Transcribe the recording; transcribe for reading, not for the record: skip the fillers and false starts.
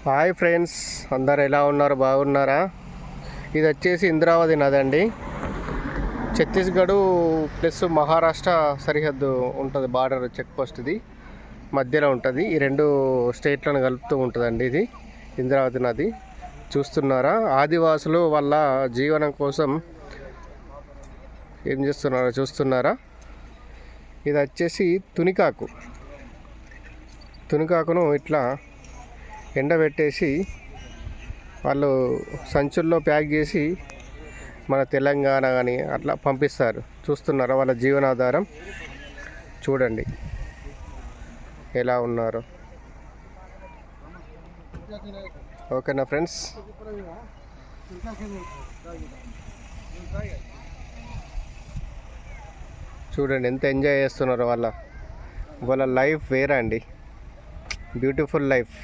Hi friends, అందరు ఎలా ఉన్నారు? బాగున్నారా? ఇది వచ్చేసి ఇంద్రావతి నది అండి. ఛత్తీస్గఢ్ ప్లస్ మహారాష్ట్ర సరిహద్దు ఉంటుంది. బార్డర్ చెక్ పోస్ట్ ఇది మధ్యలో ఉంటుంది. ఈ రెండు స్టేట్లను కలుపుతూ ఉంటుందండి. ఇది ఇంద్రావతి నది చూస్తున్నారా? ఆదివాసులు వాళ్ళ జీవనం కోసం ఏం చేస్తున్నారో చూస్తున్నారా? ఇది వచ్చేసి తునికాకును ఇట్లా ఎండబెట్టేసి వాళ్ళు సంచుల్లో ప్యాక్ చేసి మన తెలంగాణ కానీ అట్లా పంపిస్తారు. చూస్తున్నారా వాళ్ళ జీవనాధారం? చూడండి ఎలా ఉన్నారు. ఓకేనా ఫ్రెండ్స్? చూడండి ఎంత ఎంజాయ్ చేస్తున్నారో వాళ్ళ లైఫ్ వేరే అండి. Beautiful life.